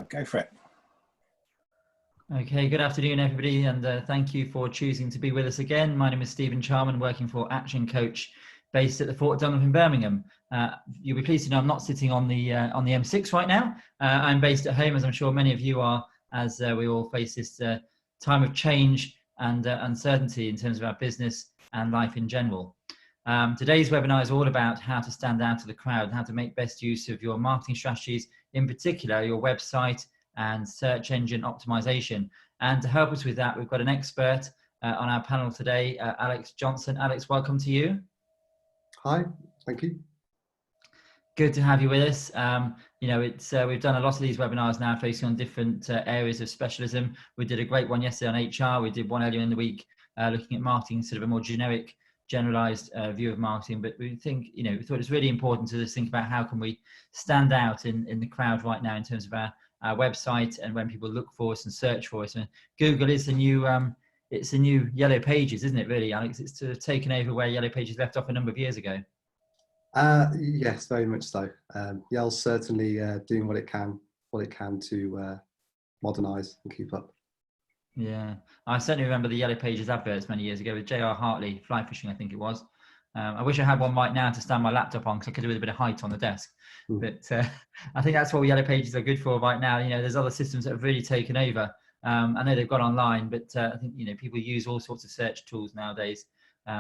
Go for it. Okay, good afternoon, everybody, and thank you for choosing to be with us again. My name is Stephen Charman, working for Action Coach, based at the Fort Dunlop in Birmingham. You'll be pleased to know I'm not sitting on the M6 right now. I'm based at home, as I'm sure many of you are, as we all face this time of change and uncertainty in terms of our business and life in general. Today's webinar is all about how to stand out to the crowd and how to make best use of your marketing strategies, in particular your website and search engine optimization. And to help us with that, we've got an expert on our panel today, Alex Johnson. Alex, welcome to you. Hi, thank you. Good to have you with us. We've done a lot of these webinars now focusing on different areas of specialism. We did a great one yesterday on HR. We did one earlier in the week looking at marketing, sort of a more generalized view of marketing. But we think, we thought it was really important to just think about how can we stand out in the crowd right now in terms of our website and when people look for us and search for us. And Google is the new it's the new Yellow Pages, isn't it, really, Alex? It's sort of taken over where Yellow Pages left off a number of years ago. Yes, very much so. Yell's certainly doing what it can to modernise and keep up. Yeah, I certainly remember the Yellow Pages adverts many years ago with J.R. Hartley, fly fishing, I think it was. I wish I had one right now to stand my laptop on because I could do with a bit of height on the desk. But I think that's what Yellow Pages are good for right now. There's other systems that have really taken over. I know they've gone online, but I think people use all sorts of search tools nowadays.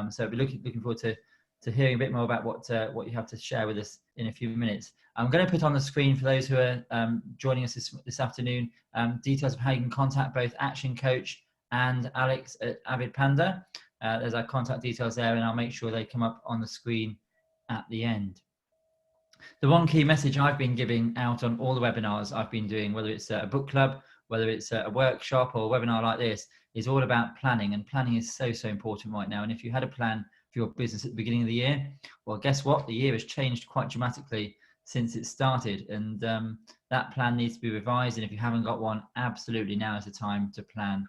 So I'll be looking forward to hearing a bit more about what you have to share with us in a few minutes. I'm going to put on the screen for those who are joining us this afternoon details of how you can contact both Action Coach and Alex at Avid Panda. There's our contact details there, and I'll make sure they come up on the screen at the end. The one key message I've been giving out on all the webinars I've been doing, whether it's a book club, whether it's a workshop or a webinar like this, is all about planning. And planning is so important right now. And if you had a plan for your business at the beginning of the year, well, guess what? The year has changed quite dramatically since it started. And that plan needs to be revised. And if you haven't got one, absolutely now is the time to plan.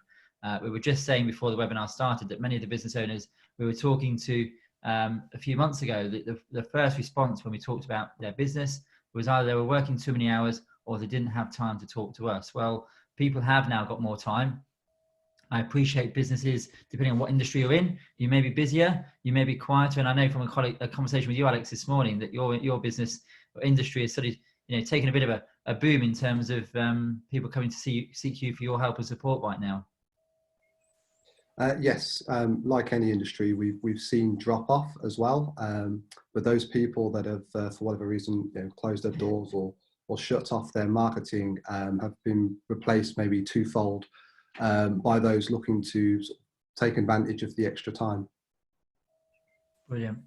We were just saying before the webinar started that many of the business owners we were talking to a few months ago, the first response when we talked about their business was either they were working too many hours or they didn't have time to talk to us. Well, people have now got more time. I appreciate businesses, depending on what industry you're in, you may be busier, you may be quieter. And I know from a conversation with you, Alex, this morning, that your business or industry is sort of taking a bit of a boom in terms of people coming to seek you for your help and support right now. Yes, like any industry, we've seen drop off as well. But those people that have, for whatever reason, closed their doors or shut off their marketing have been replaced maybe twofold by those looking to take advantage of the extra time. Brilliant.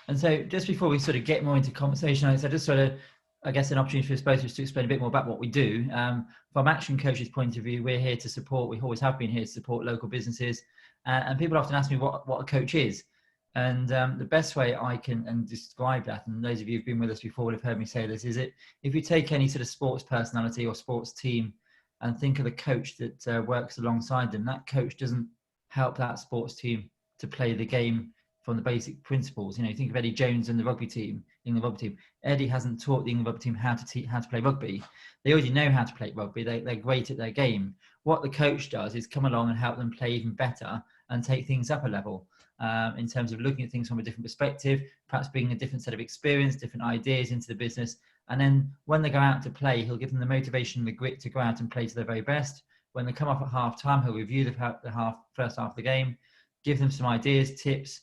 And so just before we sort of get more into conversation, I just sort of, I guess, an opportunity for both of us to explain a bit more about what we do. From Action Coach's point of view, we're here to support, we always have been here to support local businesses. And people often ask me what a coach is. And the best way I can describe that, and those of you who've been with us before would have heard me say this, is if you take any sort of sports personality or sports team and think of the coach that works alongside them, that coach doesn't help that sports team to play the game from the basic principles. Think of Eddie Jones and the rugby team, England rugby team. Eddie hasn't taught the England rugby team how to play rugby. They already know how to play rugby. They're great at their game. What the coach does is come along and help them play even better and take things up a level in terms of looking at things from a different perspective, perhaps bringing a different set of experience, different ideas into the business. And then when they go out to play, he'll give them the motivation and the grit to go out and play to their very best. When they come up at half time, he'll review the first half of the game, give them some ideas, tips,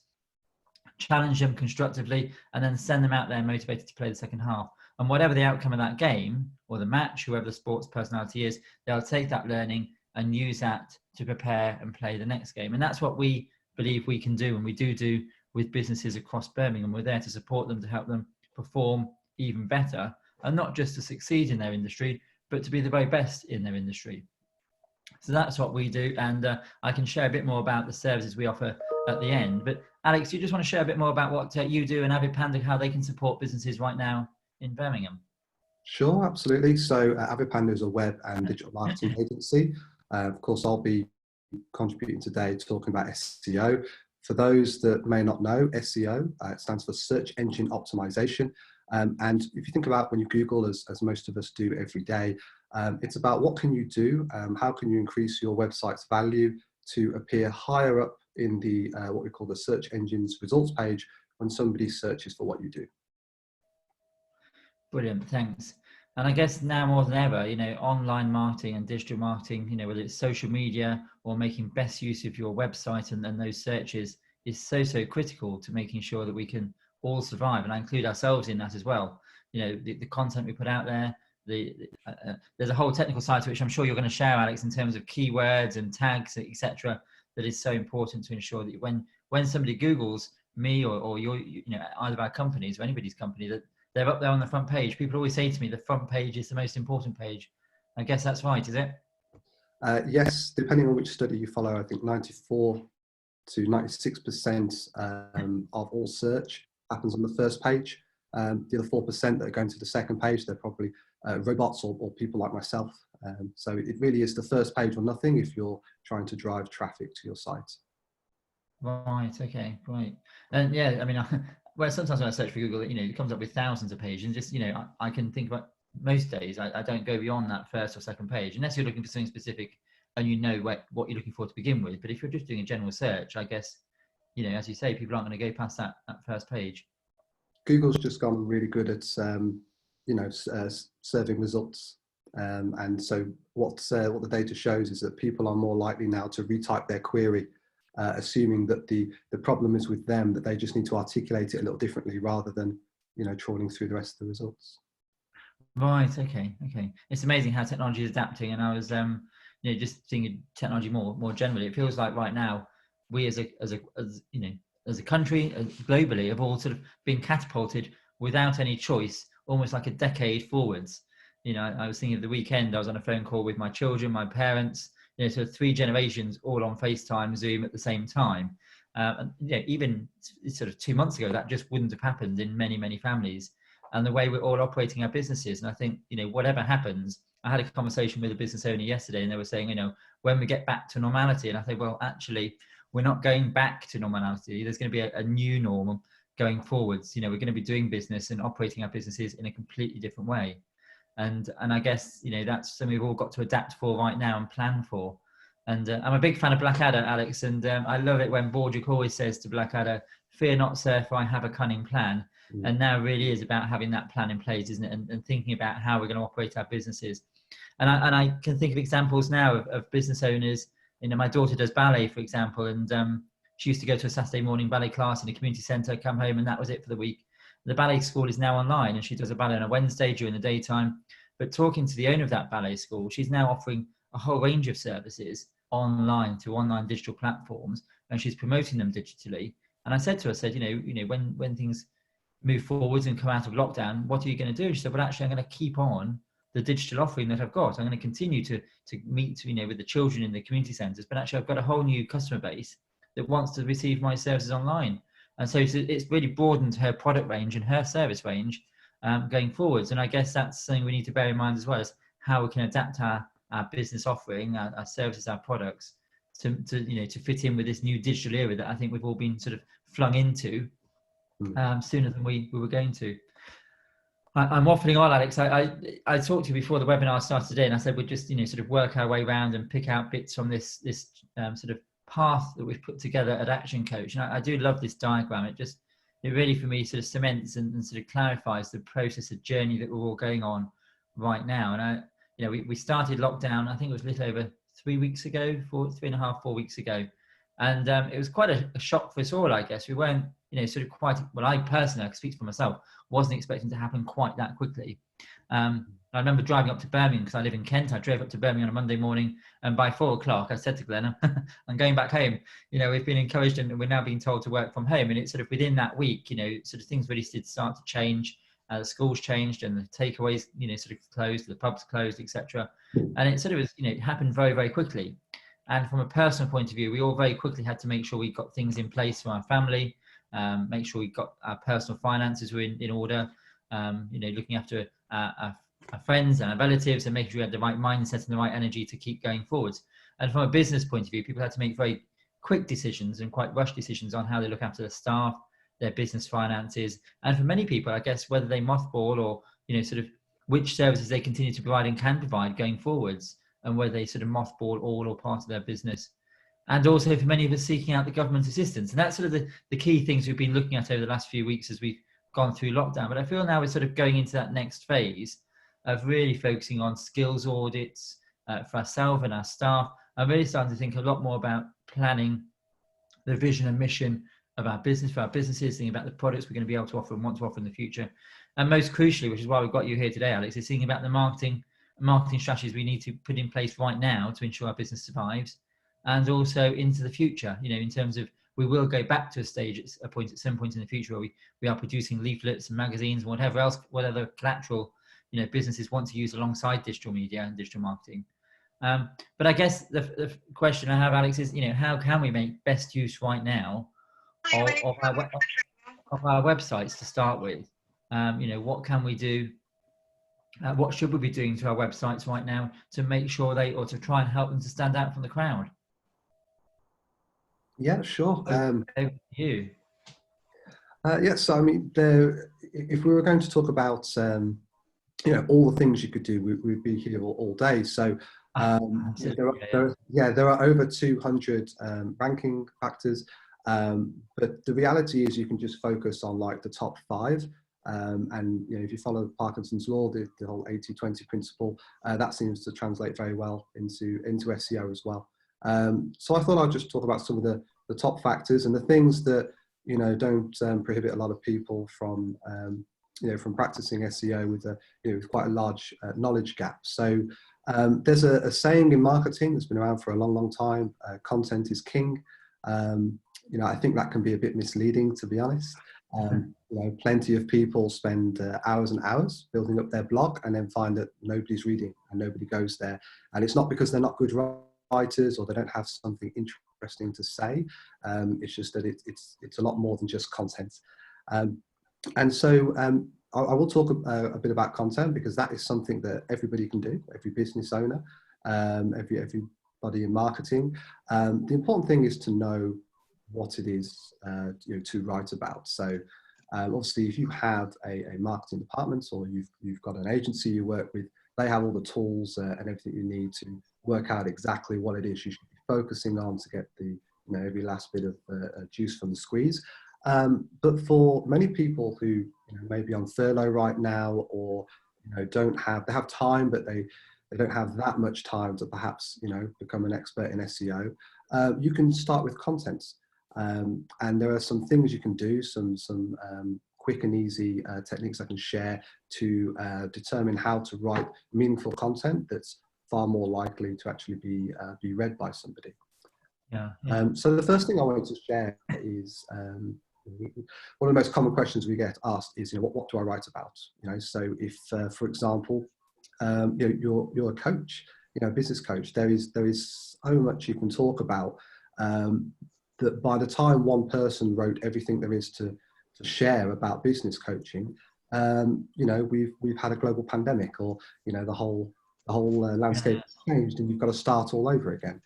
challenge them constructively, and then send them out there motivated to play the second half. And whatever the outcome of that game or the match, whoever the sports personality is, they'll take that learning and use that to prepare and play the next game. And that's what we believe we can do, and we do with businesses across Birmingham. We're there to support them, to help them perform even better, and not just to succeed in their industry, but to be the very best in their industry. So that's what we do, and I can share a bit more about the services we offer at the end. But Alex, you just want to share a bit more about what you do and Avid Panda, how they can support businesses right now in Birmingham? Sure, absolutely. So Avid Panda is a web and digital marketing agency. Of course, I'll be contributing today talking about SEO. For those that may not know, SEO it stands for search engine optimization. And if you think about when you Google, as most of us do every day, It's about what can you do, how can you increase your website's value to appear higher up in the what we call the search engine's results page when somebody searches for what you do. Brilliant, thanks. And I guess now more than ever, online marketing and digital marketing, whether it's social media or making best use of your website and those searches is so critical to making sure that we can all survive. And I include ourselves in that as well. The content we put out there, there's a whole technical side to which I'm sure you're going to share, Alex, in terms of keywords and tags, etc. That is so important to ensure that when somebody Googles me or your, either of our companies or anybody's company, that they're up there on the front page. People always say to me, the front page is the most important page. I guess that's right, is it? Yes, depending on which study you follow, I think 94 to 96% of all search happens on the first page. The other 4% that are going to the second page, they're probably robots or people like myself. So it really is the first page or nothing if you're trying to drive traffic to your site. Right, okay, right. And yeah, I mean, well, sometimes when I search for Google, it comes up with thousands of pages. And just, I can think about most days, I don't go beyond that first or second page, unless you're looking for something specific and what you're looking for to begin with. But if you're just doing a general search, I guess, as you say, people aren't going to go past that first page. Google's just gone really good at, serving results. And so what the data shows is that people are more likely now to retype their query, assuming that the problem is with them, that they just need to articulate it a little differently rather than, trawling through the rest of the results. Right. Okay. It's amazing how technology is adapting. And I was, just thinking technology more generally. It feels like right now we as a country, globally, have all sort of been catapulted without any choice, almost like a decade forwards. I was thinking of the weekend. I was on a phone call with my children, my parents. So 3 generations all on FaceTime, Zoom at the same time. And even sort of 2 months ago, that just wouldn't have happened in many families. And the way we're all operating our businesses. And I think, whatever happens, I had a conversation with a business owner yesterday, and they were saying, when we get back to normality, and I think, well, actually, we're not going back to normality. There's going to be a new normal going forwards. We're going to be doing business and operating our businesses in a completely different way. And I guess, that's something we've all got to adapt for right now and plan for. And I'm a big fan of Blackadder, Alex, and I love it when Borjuk always says to Blackadder, "Fear not, sir, for I have a cunning plan." And now really is about having that plan in place, isn't it? And thinking about how we're going to operate our businesses. And I can think of examples now of business owners. My daughter does ballet, for example, and she used to go to a Saturday morning ballet class in a community centre, come home, and that was it for the week. The ballet school is now online, and she does a ballet on a Wednesday during the daytime. But talking to the owner of that ballet school, she's now offering a whole range of services online through online digital platforms, and she's promoting them digitally. And I said to her, when things move forwards and come out of lockdown, what are you going to do? She said, well, actually, I'm going to keep on the digital offering that I've got. I'm going to continue to meet, with the children in the community centres, but actually I've got a whole new customer base that wants to receive my services online. And so it's really broadened her product range and her service range going forwards. And I guess that's something we need to bear in mind as well, as how we can adapt our business offering, our services, our products to fit in with this new digital era that I think we've all been sort of flung into sooner than we were going to. I'm waffling on, Alex. I talked to you before the webinar started today, and I said we'd just sort of work our way around and pick out bits from this sort of path that we've put together at Action Coach. And I do love this diagram. It really, for me, sort of cements and sort of clarifies the process, the journey that we're all going on right now. And we started lockdown, I think it was a little over 3 weeks ago, 3.5, 4 weeks ago. And it was quite a shock for us all, I guess. We weren't, sort of quite, well, I personally, I can speak for myself, wasn't expecting to happen quite that quickly. I remember driving up to Birmingham because I live in Kent. I drove up to Birmingham on a Monday morning, and by 4 o'clock, I said to Glenn, I'm going back home. We've been encouraged and we're now being told to work from home. And it's sort of within that week, sort of things really did start to change. The schools changed and the takeaways, sort of closed, the pubs closed, etc. And it sort of was, it happened very, very quickly. And from a personal point of view, we all very quickly had to make sure we got things in place for our family, make sure we got our personal finances were in order, looking after our friends and our relatives and making sure we had the right mindset and the right energy to keep going forwards. And from a business point of view, people had to make very quick decisions and quite rushed decisions on how they look after their staff, their business finances. And for many people, I guess, whether they mothball or, sort of which services they continue to provide and can provide going forwards, and whether they sort of mothball all or part of their business. And also for many of us seeking out the government assistance. And that's sort of the key things we've been looking at over the last few weeks as we've gone through lockdown. But I feel now we're sort of going into that next phase of really focusing on skills audits for ourselves and our staff. I'm really starting to think a lot more about planning the vision and mission of our business, for our businesses, thinking about the products we're going to be able to offer and want to offer in the future. And most crucially, which is why we've got you here today, Alex, is thinking about the marketing strategies we need to put in place right now to ensure our business survives, and also into the future, in terms of we will go back to a stage at some point in the future where we are producing leaflets and magazines and whatever else, whatever collateral, businesses want to use alongside digital media and digital marketing. But I guess the question I have, Alex, is, how can we make best use right now of our websites to start with? What can we do? What should we be doing to our websites right now to make sure or to try and help them to stand out from the crowd? Yeah, sure. Over to you. Yeah, so I mean, if we were going to talk about all the things you could do, we'd be here all day. So there are over 200 ranking factors, but the reality is you can just focus on like the top 5. And if you follow Parkinson's law, the whole 80-20 principle, that seems to translate very well into SEO as well. So I thought I'd just talk about some of the top factors and the things that don't prohibit a lot of people from from practicing SEO with quite a large knowledge gap. So there's a saying in marketing that's been around for a long time: content is king. I think that can be a bit misleading, to be honest. Plenty of people spend hours and hours building up their blog and then find that nobody's reading and nobody goes there. And it's not because they're not good writers or they don't have something interesting to say. It's just that it's a lot more than just content. And so I will talk a bit about content, because that is something that everybody can do, every business owner, everybody in marketing. The important thing is to know what it is to write about. So obviously, if you have a marketing department or you've got an agency you work with, they have all the tools and everything you need to work out exactly what it is you should be focusing on to get the every last bit of juice from the squeeze. But for many people who may be on furlough right now, or they have time but they don't have that much time to perhaps become an expert in SEO, you can start with content. And there are some things you can do, some quick and easy techniques I can share to determine how to write meaningful content that's far more likely to actually be read by somebody. So the first thing I wanted to share is one of the most common questions we get asked is, what do I write about? So if, for example, you're a coach, business coach, there is so much you can talk about that by the time one person wrote everything there is to share about business coaching, we've had a global pandemic, or the whole landscape has changed, and you've got to start all over again.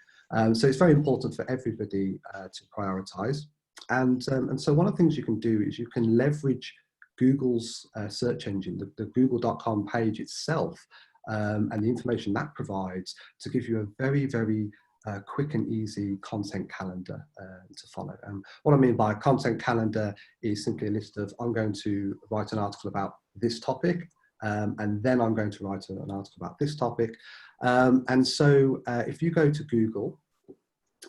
So it's very important for everybody to prioritize. And so one of the things you can do is you can leverage Google's search engine, the google.com page itself, and the information that provides to give you a very, very quick and easy content calendar to follow. What I mean by content calendar is simply a list of, I'm going to write an article about this topic, and then I'm going to write an article about this topic. And so if you go to Google,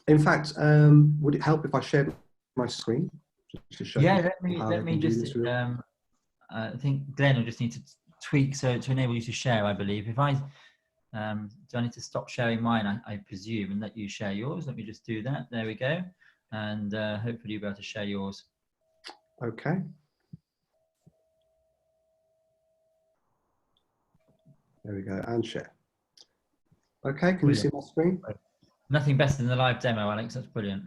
in fact, would it help if I shared my screen? Just to show let me just, I think Glenn will just need to tweak to enable you to share, I believe. If I, do I need to stop sharing mine, I presume, and let you share yours? Let me just do that. There we go. And hopefully you'll be able to share yours. Okay. There we go, and share. Okay, can you see my screen? Nothing better than the live demo, Alex. That's brilliant.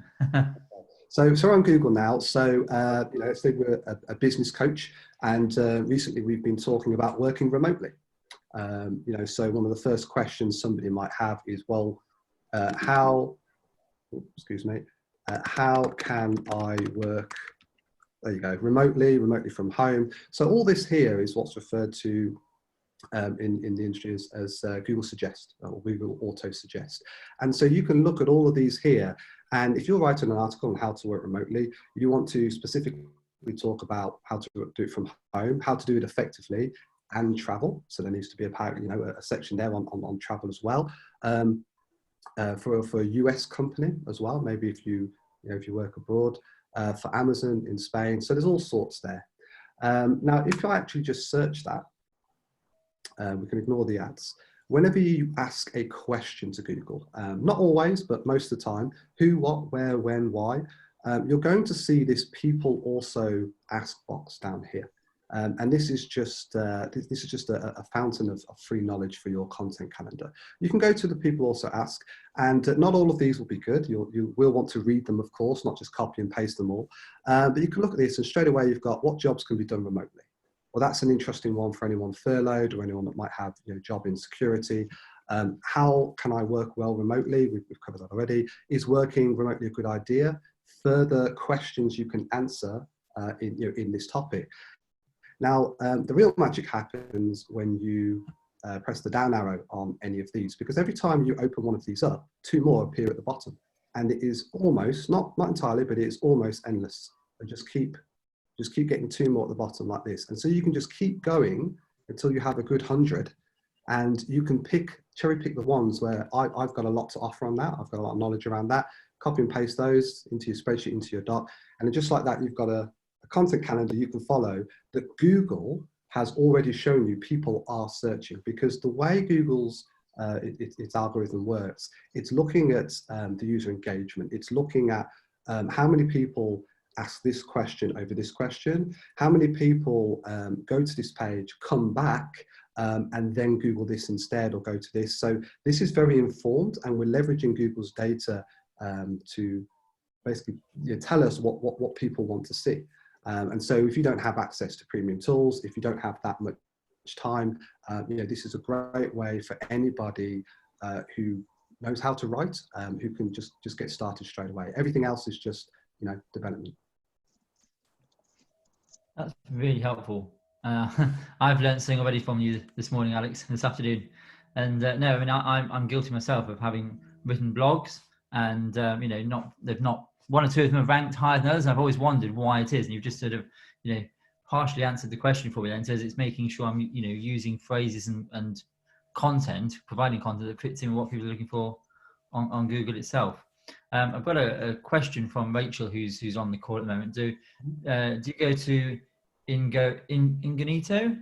So we're on Google now. So let's say we're a business coach, and recently we've been talking about working remotely. So one of the first questions somebody might have is, well, how can I work? There you go, remotely from home. So all this here is what's referred to in the industry as Google Suggest or Google Auto Suggest. And so you can look at all of these here. And if you're writing an article on how to work remotely, you want to specifically talk about how to do it from home, how to do it effectively, and travel. So there needs to be a section there on travel as well. For a US company as well, maybe if you work abroad, for Amazon in Spain. So there's all sorts there. Now, if I actually just search that, we can ignore the ads. Whenever you ask a question to Google, not always, but most of the time, who, what, where, when, why, you're going to see this people also ask box down here. And this is just a fountain of free knowledge for your content calendar. You can go to the people also ask, and not all of these will be good. You will want to read them, of course, not just copy and paste them all. But you can look at this, and straight away you've got what jobs can be done remotely. Well, that's an interesting one for anyone furloughed or anyone that might have job insecurity. How can I work well remotely? We've covered that already. Is working remotely a good idea? Further questions you can answer in this topic. Now, the real magic happens when you press the down arrow on any of these, because every time you open one of these up, 2 more appear at the bottom. And it is almost, not entirely, but it is almost endless. And just keep getting 2 more at the bottom like this. And so you can just keep going until you have a good 100. And you can cherry pick the ones where I've got a lot to offer on that. I've got a lot of knowledge around that. Copy and paste those into your spreadsheet, into your doc. And then just like that, you've got a content calendar you can follow that Google has already shown you people are searching, because the way Google's its algorithm works, it's looking at the user engagement. It's looking at how many people ask this question over this question, how many people go to this page, come back, and then Google this instead, or go to this. So this is very informed, and we're leveraging Google's data to basically tell us what people want to see. And so if you don't have access to premium tools, if you don't have that much time, this is a great way for anybody who knows how to write, who can just get started straight away. Everything else is just development. That's really helpful. I've learned something already from you this morning, Alex, this afternoon. And no, I mean, I'm guilty myself of having written blogs, and they've not, one or two of them have ranked higher than others. And I've always wondered why it is. And you've just sort of, partially answered the question for me. Then says it's making sure I'm, using phrases and content, providing content that fits in with what people are looking for on Google itself. I've got a question from Rachel, who's on the call at the moment. Do you go to Incognito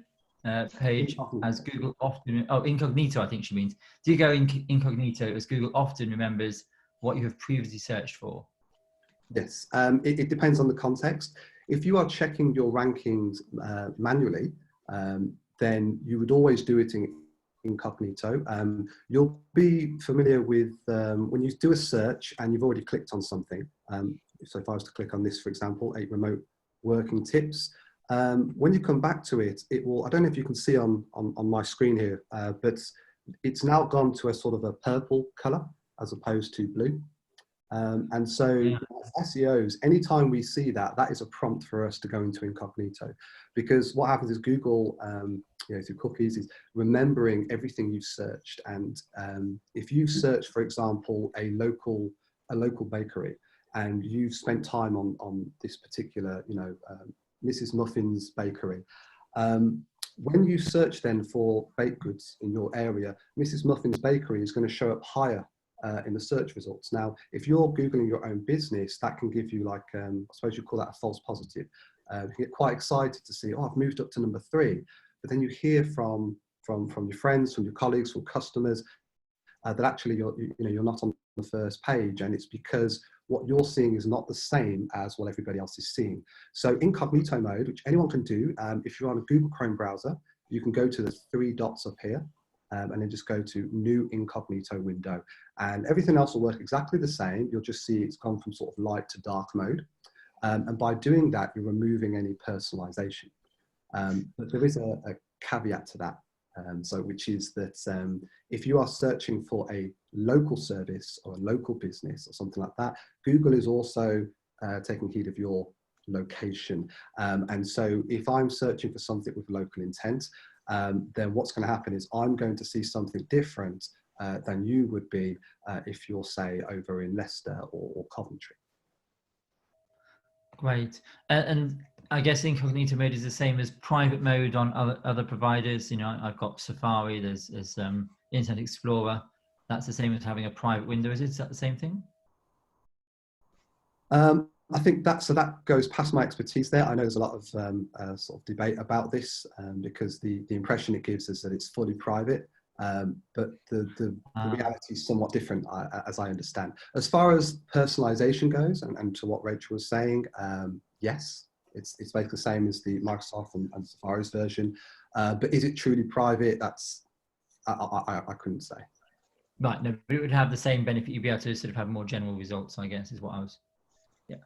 page as Google often? Oh, incognito, I think she means. Do you go incognito as Google often remembers what you have previously searched for? Yes, it depends on the context. If you are checking your rankings manually, then you would always do it in incognito. You'll be familiar with when you do a search and you've already clicked on something. So if I was to click on this, for example, 8 remote working tips, when you come back to it, it will, I don't know if you can see on my screen here, but it's now gone to a sort of a purple color as opposed to blue. And so as SEOs, anytime we see that, that is a prompt for us to go into incognito, because what happens is Google, through cookies, is remembering everything you've searched. And if you search, for example, a local bakery, and you've spent time on this particular, Mrs. Muffin's Bakery, when you search then for baked goods in your area, Mrs. Muffin's Bakery is going to show up higher in the search results. Now, if you're Googling your own business, that can give you like, I suppose you call that a false positive. You get quite excited to see, I've moved up to number 3. But then you hear from your friends, from your colleagues, from customers, that actually you're not on the first page, and it's because what you're seeing is not the same as what everybody else is seeing. So incognito mode, which anyone can do, if you're on a Google Chrome browser, you can go to the 3 dots up here, and then just go to new incognito window, and everything else will work exactly the same. You'll just see it's gone from sort of light to dark mode, and by doing that, you're removing any personalization. But there is a caveat to that, which is that if you are searching for a local service or a local business or something like that, Google is also taking heed of your location. And so if I'm searching for something with local intent, then what's going to happen is I'm going to see something different than you would be if you're, say, over in Leicester or Coventry. Great. And I guess incognito mode is the same as private mode on other providers. You know, I've got Safari, there's Internet Explorer. That's the same as having a private window. Is that the same thing? I think that goes past my expertise there. I know there's a lot of sort of debate about this because the impression it gives is that it's fully private, but the reality is somewhat different, as I understand. As far as personalization goes, and to what Rachel was saying, yes, it's basically the same as the Microsoft and Safari's version. But is it truly private? That's I couldn't say. Right. No, but it would have the same benefit. You'd be able to sort of have more general results, I guess, is what I was. Yeah.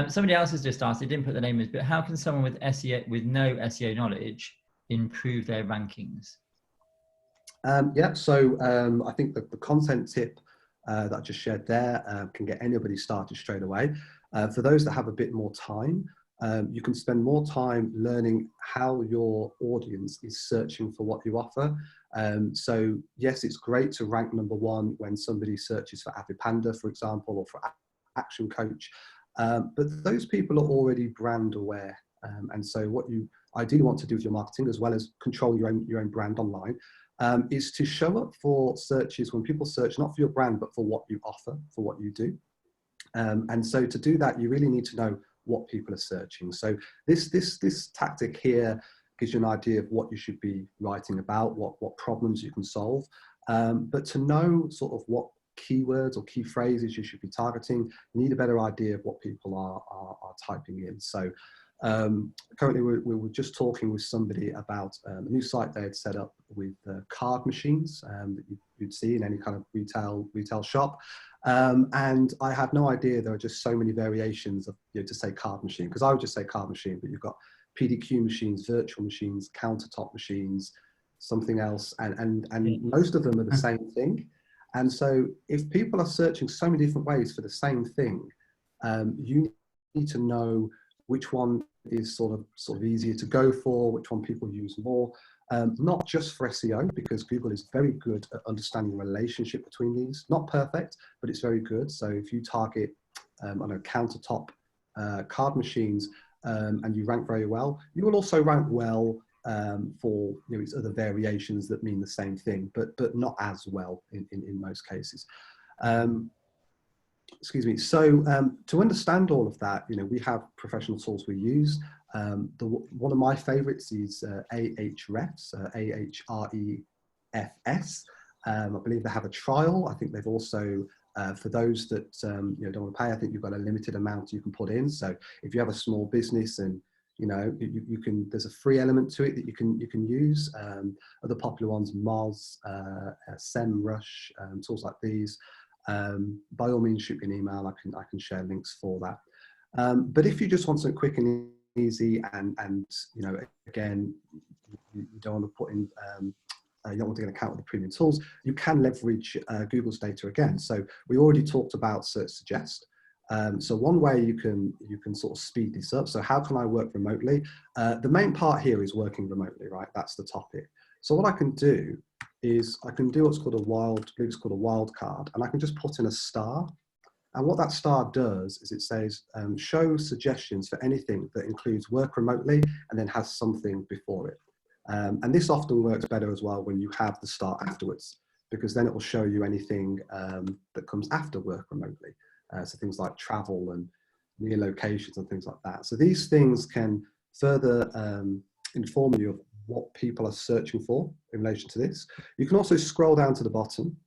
Somebody else has just asked. They didn't put the name in, but how can someone with SEO with no SEO knowledge improve their rankings? Yeah. So I think that the content tip that I just shared there can get anybody started straight away. For those that have a bit more time, you can spend more time learning how your audience is searching for what you offer. So yes, it's great to rank #1 when somebody searches for Avid Panda, for example, or for Action Coach. But those people are already brand aware. And so what you ideally want to do with your marketing, as well as control your own brand online, is to show up for searches when people search, not for your brand, but for what you offer, for what you do. And so to do that, you really need to know what people are searching. So this tactic here gives you an idea of what you should be writing about, what problems you can solve. But to know sort of what keywords or key phrases you should be targeting, you need a better idea of what people are typing in. So currently we were just talking with somebody about a new site they had set up with card machines that you'd see in any kind of retail shop. And I had no idea there are just so many variations of, to say card machine, because I would just say card machine, but you've got PDQ machines, virtual machines, countertop machines, something else, and most of them are the same thing. And so if people are searching so many different ways for the same thing, you need to know which one is sort of easier to go for, which one people use more, not just for SEO, because Google is very good at understanding the relationship between these. Not perfect, but it's very good. So if you target, I know, countertop card machines and you rank very well, you will also rank well for these other variations that mean the same thing, but not as well in most cases. Excuse me. So to understand all of that, we have professional tools we use. One of my favorites is Ahrefs, Ahrefs. I believe they have a trial. I think they've also, for those that don't want to pay, I think you've got a limited amount you can put in. So if you have a small business and you can, there's a free element to it that you can use. Other popular ones, Moz, SEMrush, tools like these. By all means, shoot me an email. I can share links for that. But if you just want something quick and easy, and again, you don't want to put in, you don't want to get an account with the premium tools, you can leverage Google's data again. So we already talked about Search Suggest. So one way you can sort of speed this up. So how can I work remotely? The main part here is working remotely, right? That's the topic. So what I can do is I can do what's called I believe it's called a wild card, and I can just put in a star. And what that star does is it says, show suggestions for anything that includes work remotely and then has something before it. And this often works better as well when you have the star afterwards, because then it will show you anything that comes after work remotely. So things like travel and near locations and things like that. So these things can further inform you of what people are searching for in relation to this. You can also scroll down to the bottom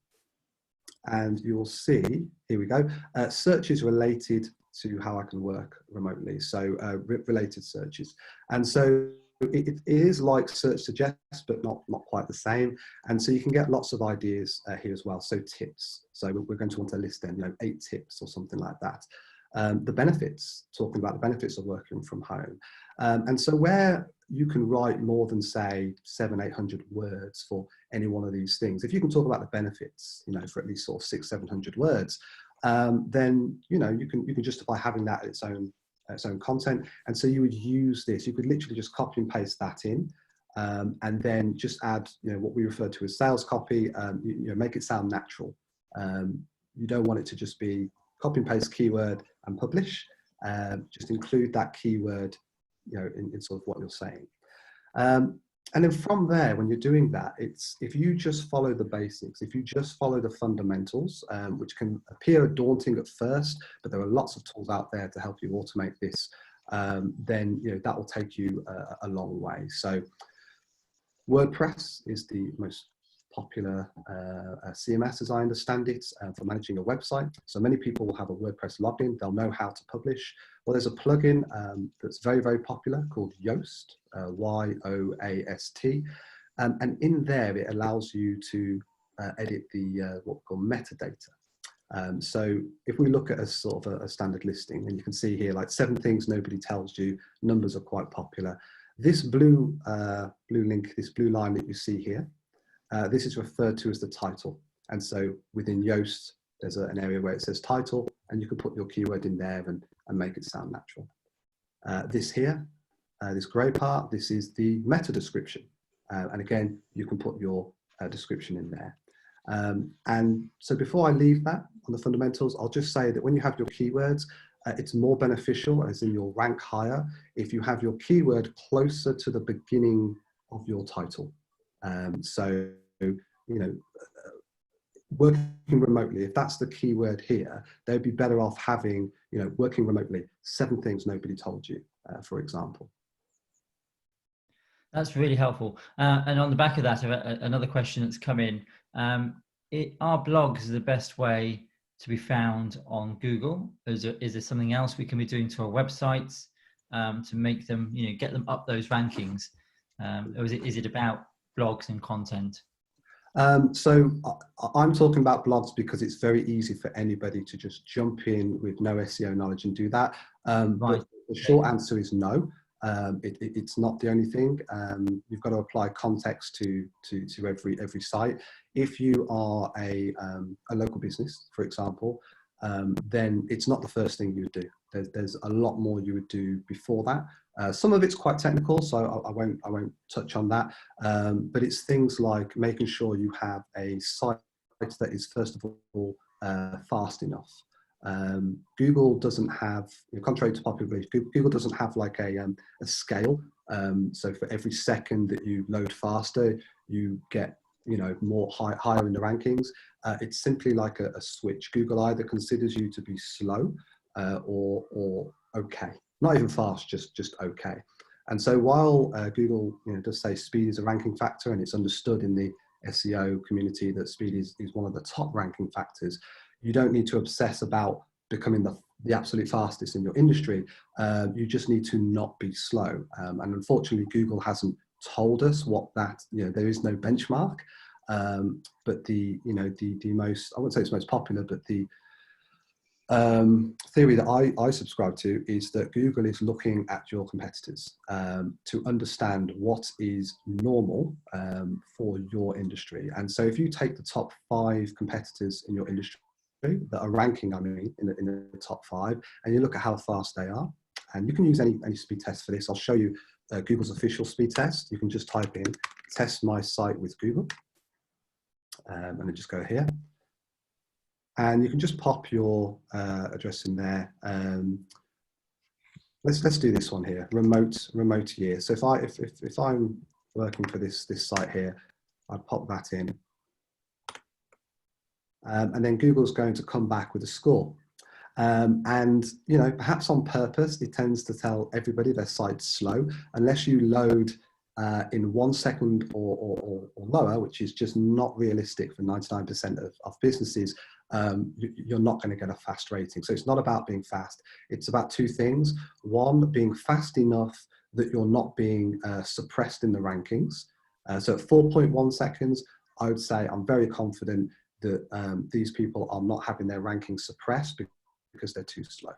and you will see, here we go, searches related to how I can work remotely. So related searches. And so it is like Search Suggest, but not quite the same. And so you can get lots of ideas here as well. So tips. So we're going to want to list them, 8 tips or something like that. The benefits, talking about the benefits of working from home. And so where you can write more than, say, 700-800 words for any one of these things, if you can talk about the benefits, for at least sort of 600-700 words, then you can justify having that its own content. And so you would use this. You could literally just copy and paste that in. and then just add, what we refer to as sales copy. Make it sound natural. You don't want it to just be copy and paste keyword and publish. Just include that keyword, in sort of what you're saying. And then from there, when you're doing that, if you just follow the basics, if you just follow the fundamentals, which can appear daunting at first, but there are lots of tools out there to help you automate this, then that will take you a long way. So WordPress is the most popular CMS, as I understand it, for managing a website. So many people will have a WordPress login. They'll know how to publish. Well, there's a plugin that's very, very popular called Yoast, Y-O-A-S-T. And in there, it allows you to edit the what we call metadata. So if we look at a sort of a standard listing, and you can see here, like 7 things nobody tells you, numbers are quite popular. This blue link, this blue line that you see here, this is referred to as the title. And so within Yoast, there's an area where it says title, and you can put your keyword in there and make it sound natural. This here, this gray part, this is the meta description. And again, you can put your description in there. And so before I leave that on the fundamentals, I'll just say that when you have your keywords, it's more beneficial, as in you'll rank higher, if you have your keyword closer to the beginning of your title. So, working remotely, if that's the keyword here, they'd be better off having, working remotely, 7 things nobody told you, for example. That's really helpful. And on the back of that, another question that's come in, are blogs the best way to be found on Google? Is there something else we can be doing to our websites to make them, get them up those rankings? Or is it about blogs and content? So I'm talking about blogs because it's very easy for anybody to just jump in with no SEO knowledge and do that. Right. But the short answer is no. It's not the only thing. You've got to apply context to every site. If you are a local business, for example, then it's not the first thing you would do. There's a lot more you would do before that. Some of it's quite technical, so I won't touch on that. But it's things like making sure you have a site that is, first of all, fast enough. Google doesn't have, contrary to popular belief, Google doesn't have like a scale. So for every second that you load faster, you get more higher in the rankings. It's simply like a switch. Google either considers you to be slow or okay. Not even fast, just okay. And so while Google does say speed is a ranking factor, and it's understood in the SEO community that speed is one of the top ranking factors, you don't need to obsess about becoming the absolute fastest in your industry. You just need to not be slow. And unfortunately, Google hasn't told us what that, there is no benchmark. But the most, I wouldn't say it's most popular, but the theory that I subscribe to is that Google is looking at your competitors to understand what is normal for your industry. And so if you take the top 5 competitors in your industry that are ranking, in the top 5, and you look at how fast they are, and you can use any speed test for this. I'll show you Google's official speed test. You can just type in test my site with Google, and then just go here. And you can just pop your address in there. Let's do this one here, remote year. So if I'm working for this site here, I pop that in, and then Google's going to come back with a score. And perhaps on purpose, it tends to tell everybody their site's slow unless you load in 1 second or lower, which is just not realistic for 99% of businesses. You're not going to get a fast rating. So it's not about being fast. It's about 2 things. One, being fast enough that you're not being suppressed in the rankings. So at 4.1 seconds, I would say I'm very confident that these people are not having their rankings suppressed because they're too slow.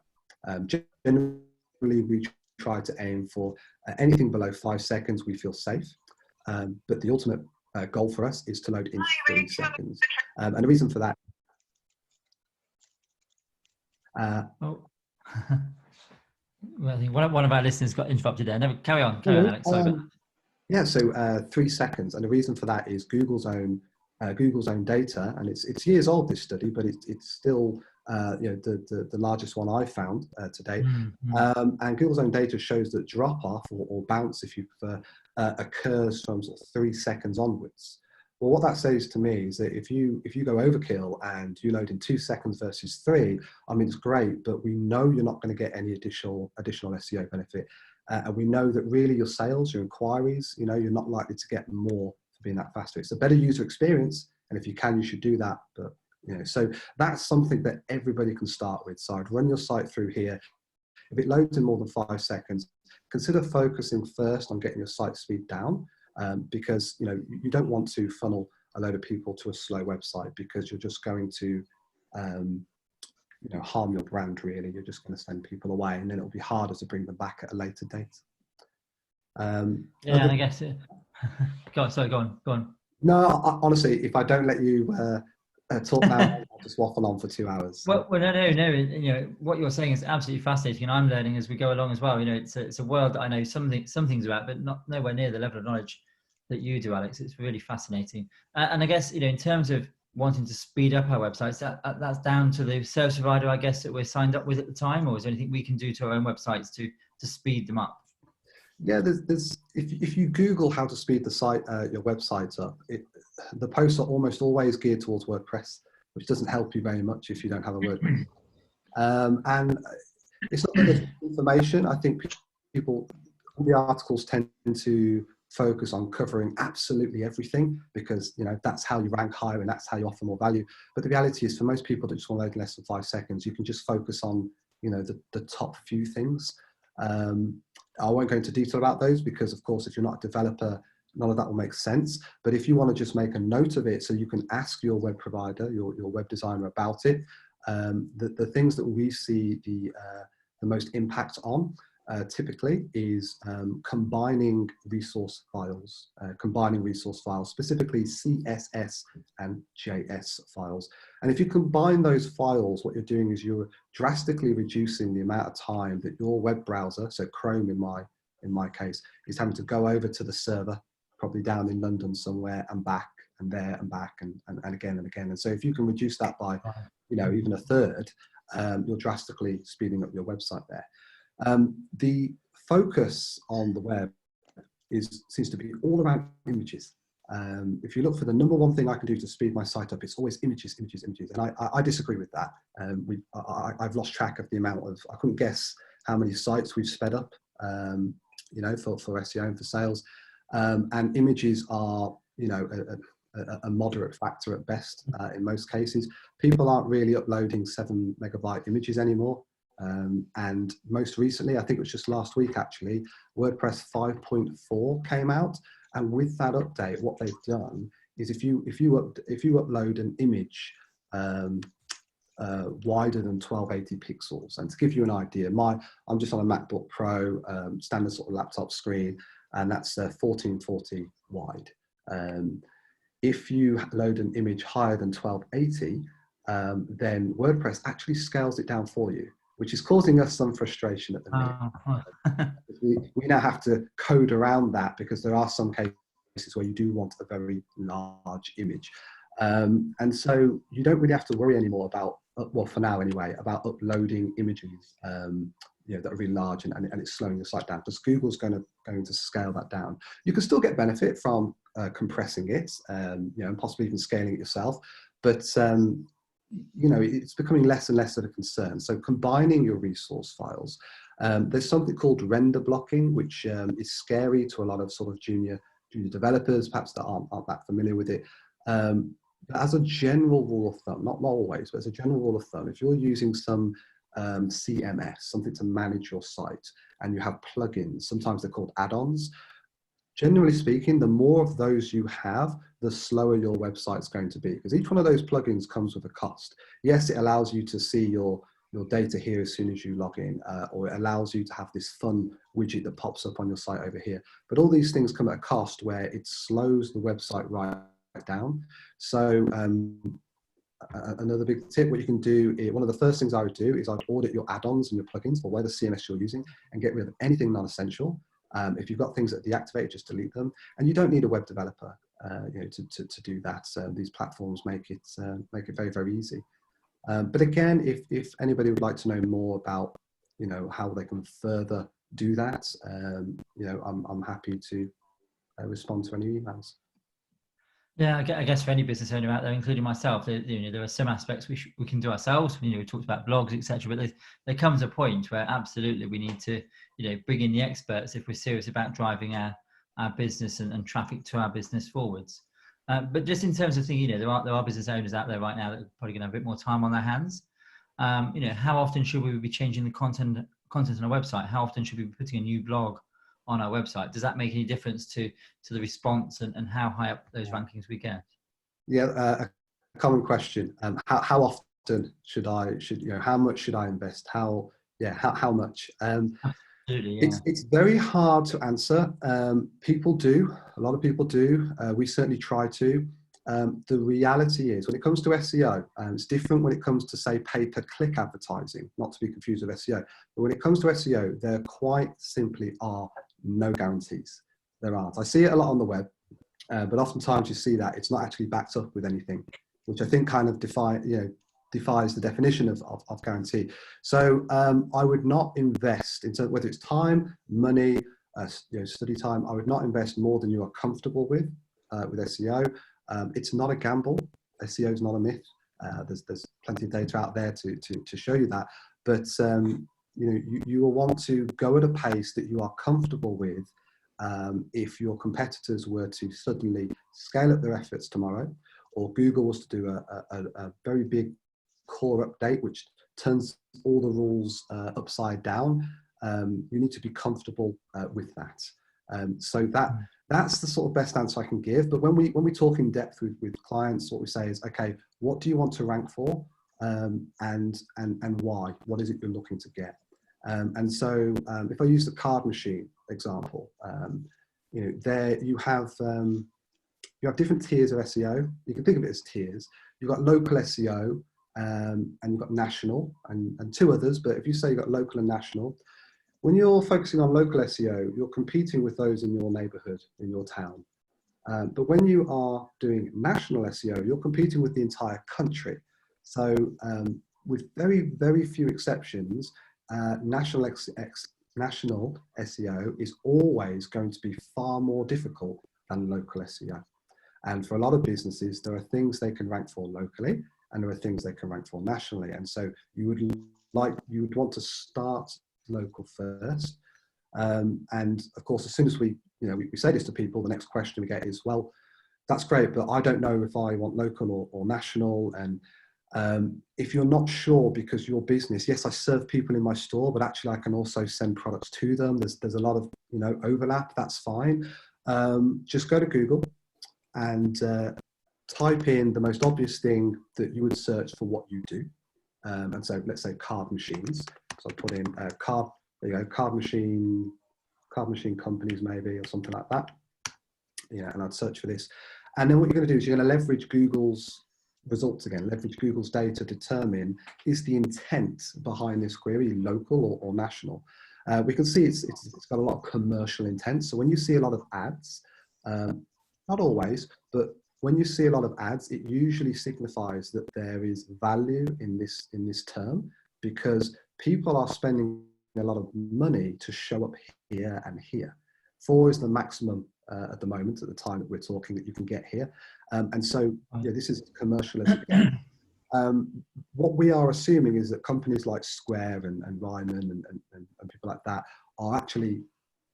Generally, we try to aim for anything below 5 seconds, we feel safe. But the ultimate goal for us is to load in 3 seconds. And the reason for that. Well, I think one of our listeners got interrupted there. No, carry on, Alex. Sorry about that. Yeah, so 3 seconds, and the reason for that is Google's own data, and it's years old, this study, but it's still the largest one I found to date. Mm-hmm. And Google's own data shows that drop off or bounce, if you prefer, occurs from sort of 3 seconds onwards. Well, what that says to me is that if you go overkill and you load in 2 seconds versus 3, I mean, it's great, but we know you're not going to get any additional SEO benefit. And we know that really your sales, your inquiries, you're not likely to get more for being that faster. It's a better user experience, and if you can, you should do that. But so that's something that everybody can start with. So I'd run your site through here. If it loads in more than 5 seconds, consider focusing first on getting your site speed down, because you don't want to funnel a load of people to a slow website, because you're just going to harm your brand. Really, you're just going to send people away, and then it'll be harder to bring them back at a later date. Yeah, I guess it. Go on. No, honestly, if I don't let you talk now, I'll just waffle on for 2 hours. Well, no. What you're saying is absolutely fascinating, and I'm learning as we go along as well. It's a world that I know some things about, but not nowhere near the level of knowledge that you do, Alex. It's really fascinating. And I guess in terms of wanting to speed up our websites, that's down to the service provider, I guess, that we're signed up with at the time, or is there anything we can do to our own websites to speed them up? Yeah, there's if you Google how to speed the site, your website up, the posts are almost always geared towards WordPress, which doesn't help you very much if you don't have a WordPress. And it's not that there's information. I think all the articles tend to focus on covering absolutely everything, because that's how you rank higher and that's how you offer more value. But the reality is, for most people that just want to load in less than 5 seconds, you can just focus on the top few things. I won't go into detail about those, because of course, if you're not a developer, none of that will make sense. But if you want to just make a note of it, so you can ask your web provider, your web designer about it, the things that we see the most impact on typically is combining resource files, specifically CSS and JS files. And if you combine those files, what you're doing is you're drastically reducing the amount of time that your web browser, so Chrome in my case, is having to go over to the server, probably down in London somewhere, and back and there and back and again and again. And so if you can reduce that by even a third, you're drastically speeding up your website there. The focus on the web seems to be all around images. If you look for the number one thing I can do to speed my site up, it's always images. And I disagree with that. I've lost track of the amount of, I couldn't guess how many sites we've sped up, for SEO and for sales. And images are, a moderate factor at best in most cases. People aren't really uploading 7 megabyte images anymore. And most recently, I think it was just last week actually, WordPress 5.4 came out, and with that update, what they've done is if you upload an image wider than 1280 pixels, and to give you an idea, I'm just on a MacBook Pro, standard sort of laptop screen, and that's 1440 wide. If you load an image higher than 1280, then WordPress actually scales it down for you, which is causing us some frustration at the minute. We now have to code around that, because there are some cases where you do want a very large image. And so you don't really have to worry anymore about, well, for now anyway, about uploading images that are really large and it's slowing the site down, because Google's going to scale that down. You can still get benefit from compressing it, and possibly even scaling it yourself, but it's becoming less and less of a concern. So combining your resource files, there's something called render blocking, which is scary to a lot of sort of junior developers, perhaps that aren't that familiar with it. As a general rule of thumb, not always, but as a general rule of thumb, if you're using some CMS, something to manage your site, and you have plugins, sometimes they're called add-ons, generally speaking, the more of those you have, the slower your website's going to be, because each one of those plugins comes with a cost. Yes, it allows you to see your data here as soon as you log in, or it allows you to have this fun widget that pops up on your site over here. But all these things come at a cost where it slows the website right down. So another big tip, what you can do, one of the first things I would do is I'd audit your add-ons and your plugins, or whatever CMS you're using, and get rid of anything non-essential. If you've got things that deactivate, just delete them. And you don't need a web developer to do that. These platforms make it very, very easy. But again, if anybody would like to know more about how they can further do that, I'm happy to respond to any emails. Yeah, I guess for any business owner out there, including myself, there are some aspects we can do ourselves. We talked about blogs, etc. But there comes a point where absolutely we need to, bring in the experts if we're serious about driving our business and traffic to our business forwards. But just in terms of thinking, there are business owners out there right now that are probably going to have a bit more time on their hands. How often should we be changing the content on our website? How often should we be putting a new blog on our website? Does that make any difference to the response and how high up those rankings we get? Yeah, a common question. How often how much should I invest? How much? Absolutely, yeah. It's very hard to answer. People do. A lot of people do. We certainly try to. The reality is, when it comes to SEO, it's different when it comes to, say, pay-per-click advertising, not to be confused with SEO. But when it comes to SEO, there quite simply are no guarantees. There aren't. I see it a lot on the web, but oftentimes you see that it's not actually backed up with anything, which I think kind of defies the definition of guarantee. So I would not invest in whether it's time, money, study time. I would not invest more than you are comfortable with SEO. It's not a gamble. SEO is not a myth. There's plenty of data out there to show you that. But you will want to go at a pace that you are comfortable with. If your competitors were to suddenly scale up their efforts tomorrow, or Google was to do a very big core update which turns all the rules upside down, you need to be comfortable with that. So that's the sort of best answer I can give. But when we talk in depth with clients, what we say is, okay, what do you want to rank for, and why? What is it you're looking to get? And so if I use the card machine example, there you have different tiers of SEO. You can think of it as tiers. You've got local SEO, and you've got national, and two others. But if you say you've got local and national, when you're focusing on local SEO, you're competing with those in your neighborhood, in your town. But when you are doing national SEO, you're competing with the entire country. So with very, very few exceptions, national SEO is always going to be far more difficult than local SEO. And for a lot of businesses, there are things they can rank for locally, and there are things they can rank for nationally. And so you would want to start local first. And of course, as soon as we say this to people, the next question we get is, well, that's great, but I don't know if I want local or national. And if you're not sure, because your business, yes, I serve people in my store, but actually I can also send products to them. There's a lot of overlap. That's fine. Just go to Google and type in the most obvious thing that you would search for what you do. And so let's say card machines. So I put in card machine companies maybe, or something like that. And I'd search for this. And then what you're going to do is you're going to leverage Google's results again, leverage Google's data to determine, is the intent behind this query local or national? We can see it's got a lot of commercial intent. So when you see a lot of ads, not always, but when you see a lot of ads, it usually signifies that there is value in this term, because people are spending a lot of money to show up here and here. 4 is the maximum at the moment, at the time that we're talking, that you can get here. And so this is commercial as it gets. What we are assuming is that companies like Square and Ryman and people like that are actually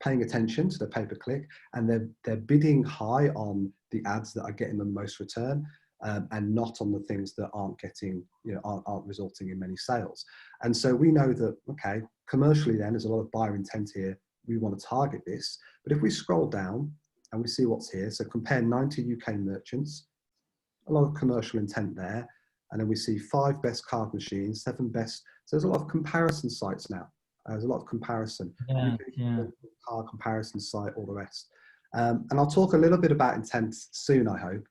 paying attention to the pay-per-click, and they're bidding high on the ads that are getting the most return, and not on the things that aren't getting, aren't resulting in many sales. And so we know that, okay, commercially then there's a lot of buyer intent here. We want to target this. But if we scroll down and we see what's here, so compare 90 UK merchants, a lot of commercial intent there. And then we see 5 best card machines, 7 best. So there's a lot of comparison sites now. There's a lot of comparison. Card comparison site, all the rest. And I'll talk a little bit about intent soon, I hope.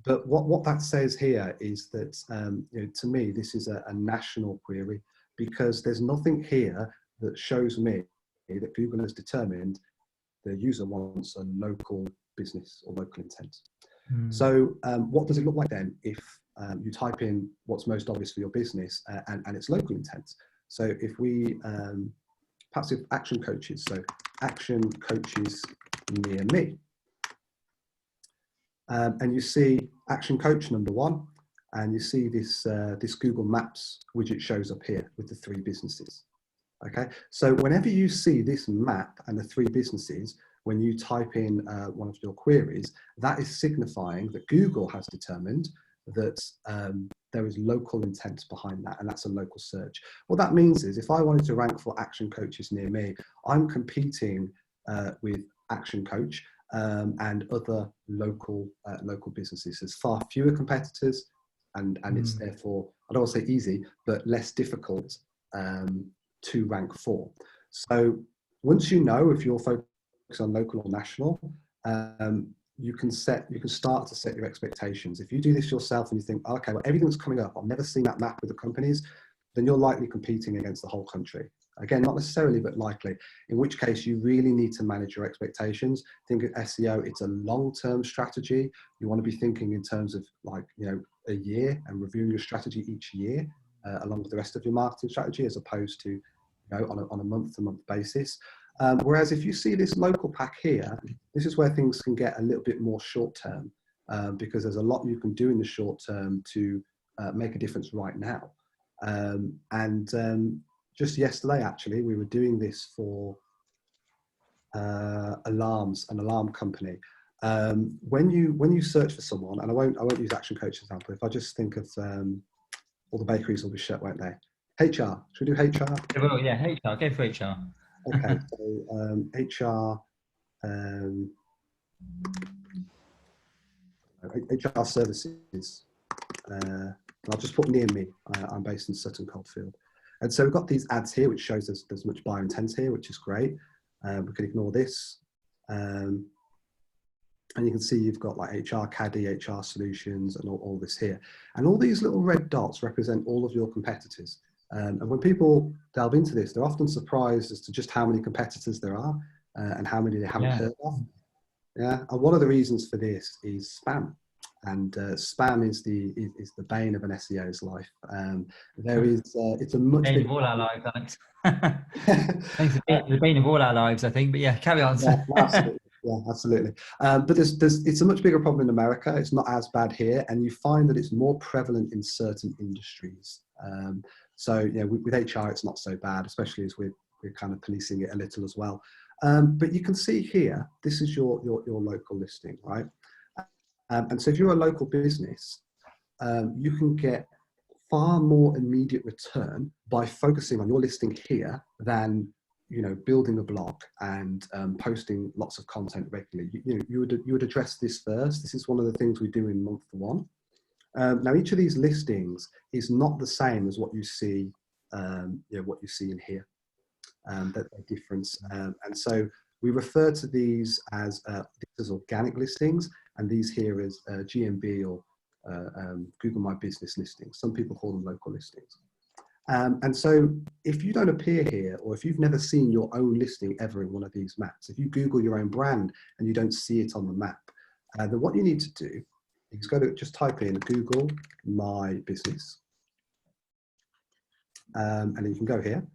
But what that says here is that, to me, this is a national query, because there's nothing here that shows me that Google has determined the user wants a local business or local intent. So what does it look like then if you type in what's most obvious for your business and it's local intent? So if we, perhaps if action coaches, so action coaches near me, and you see action coach number 1, and you see this, this Google Maps widget shows up here with the 3 businesses. Okay, so whenever you see this map and the 3 businesses, when you type in one of your queries, that is signifying that Google has determined that there is local intent behind that, and that's a local search. What that means is if I wanted to rank for action coaches near me, I'm competing with Action Coach and other local businesses. There's far fewer competitors, and it's therefore, I don't want to say easy, but less difficult to rank for. So once you know if you're focused on local or national, you can start to set your expectations. If you do this yourself and you think, okay, well, everything's coming up, I've never seen that map with the companies, then you're likely competing against the whole country. Again, not necessarily, but likely, in which case you really need to manage your expectations. Think of SEO, it's a long-term strategy. You want to be thinking in terms of like, you know, a year and reviewing your strategy each year along with the rest of your marketing strategy, as opposed to, you know, on a month-to-month basis. Whereas if you see this local pack here, this is where things can get a little bit more short-term because there's a lot you can do in the short term to make a difference right now. Just yesterday, actually, we were doing this for alarms, an alarm company. When you search for someone, and I won't use Action Coach as an example. If I just think of all the bakeries will be shut, won't they? HR. Should we do HR? Well, yeah, HR. Go for HR. Okay, so HR. HR services. I'll just put near me. I'm based in Sutton Coldfield. And so we've got these ads here, which shows there's much buyer intent here, which is great. We can ignore this. And you can see you've got like HR Caddy, HR Solutions, and all this here. And all these little red dots represent all of your competitors. And when people delve into this, they're often surprised as to just how many competitors there are and how many they haven't heard of. Yeah, and one of the reasons for this is spam. And spam is the bane of an SEO's life. It's a much bane of all our lives, Alex. It's the bane of all our lives, I think. But yeah, carry on. Yeah, absolutely. Yeah, absolutely. But it's a much bigger problem in America. It's not as bad here, and you find that it's more prevalent in certain industries. So you know, with HR, it's not so bad, especially as we're kind of policing it a little as well. But you can see here, this is your local listing, right? And so if you're a local business, you can get far more immediate return by focusing on your listing here than, you know, building a blog and posting lots of content regularly. You would address this first. This is one of the things we do in month 1. Now, each of these listings is not the same as what you see, what you see in here. They're different, and so we refer to these as organic listings, and these here as GMB or Google My Business listings. Some people call them local listings. And so if you don't appear here, or if you've never seen your own listing ever in one of these maps, if you Google your own brand and you don't see it on the map, then what you need to do is just type in Google My Business. And then you can go here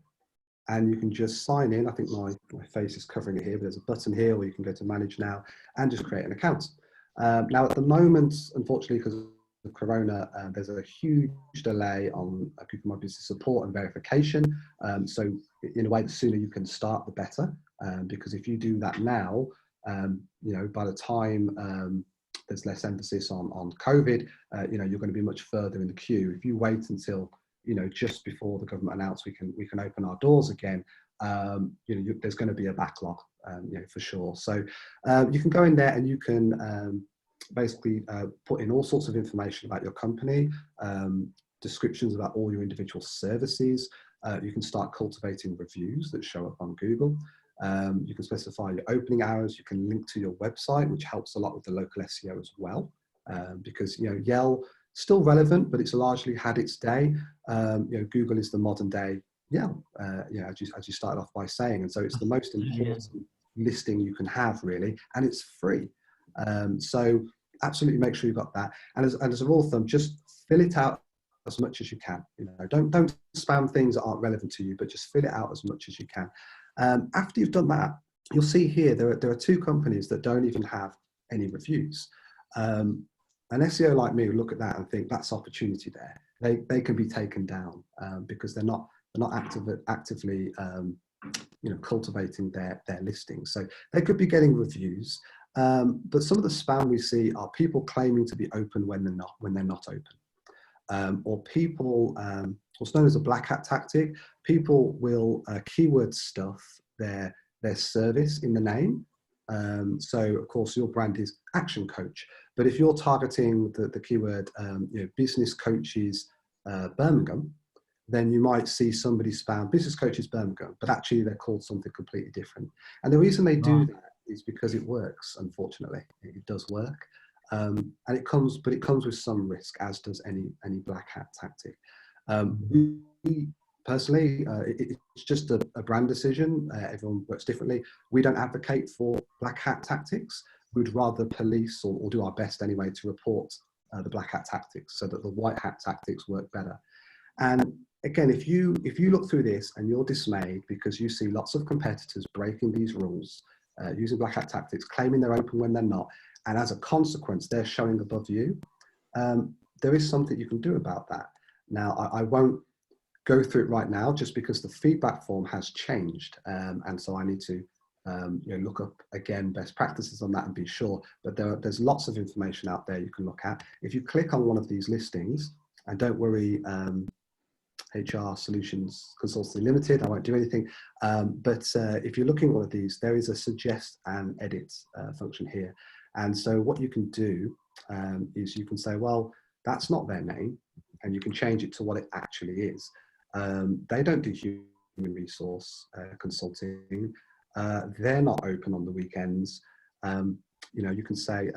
and you can just sign in. I think my face is covering it here, but there's a button here where you can go to Manage Now and just create an account. Now at the moment, unfortunately, because of Corona, there's a huge delay on Google My Business support and verification. So in a way, the sooner you can start, the better. Because if you do that now, by the time there's less emphasis on COVID, you're going to be much further in the queue. If you wait until just before the government announced we can open our doors again, there's going to be a backlog, for sure. So you can go in there and you can basically put in all sorts of information about your company, descriptions about all your individual services. You can start cultivating reviews that show up on Google. You can specify your opening hours. You can link to your website, which helps a lot with the local SEO as well, because Yell still relevant, but it's largely had its day. Google is the modern day Yeah, as you started off by saying, and so it's the most important listing you can have, really, and it's free. So absolutely make sure you've got that. And as a rule of thumb, just fill it out as much as you can. Don't spam things that aren't relevant to you, but just fill it out as much as you can. After you've done that, you'll see here there are two companies that don't even have any reviews. An SEO like me will look at that and think that's opportunity there. They can be taken down because they're not actively cultivating their listings. So they could be getting reviews, but some of the spam we see are people claiming to be open when they're not open, or people, what's known as a black hat tactic. People will keyword stuff their service in the name. So of course your brand is action coach, but if you're targeting the keyword business coaches Birmingham, then you might see somebody spam business coaches Birmingham, but actually they're called something completely different. And the reason they do that is because it works. Unfortunately, it does work, and it comes with some risk, as does any black hat tactic. We personally, it's just a brand decision. Everyone works differently. We don't advocate for black hat tactics. We'd rather police or do our best anyway to report the black hat tactics so that the white hat tactics work better. And again, if you look through this and you're dismayed because you see lots of competitors breaking these rules, using black hat tactics, claiming they're open when they're not, and as a consequence, they're showing above you, there is something you can do about that. Now, I won't go through it right now just because the feedback form has changed. And so I need to look up again best practices on that and be sure. But there's lots of information out there you can look at. If you click on one of these listings, and don't worry, HR Solutions Consultancy Limited, I won't do anything. But if you're looking at one of these, there is a suggest and edit function here. And so what you can do is you can say, well, that's not their name, and you can change it to what it actually is. They don't do human resource consulting. They're not open on the weekends. You can say,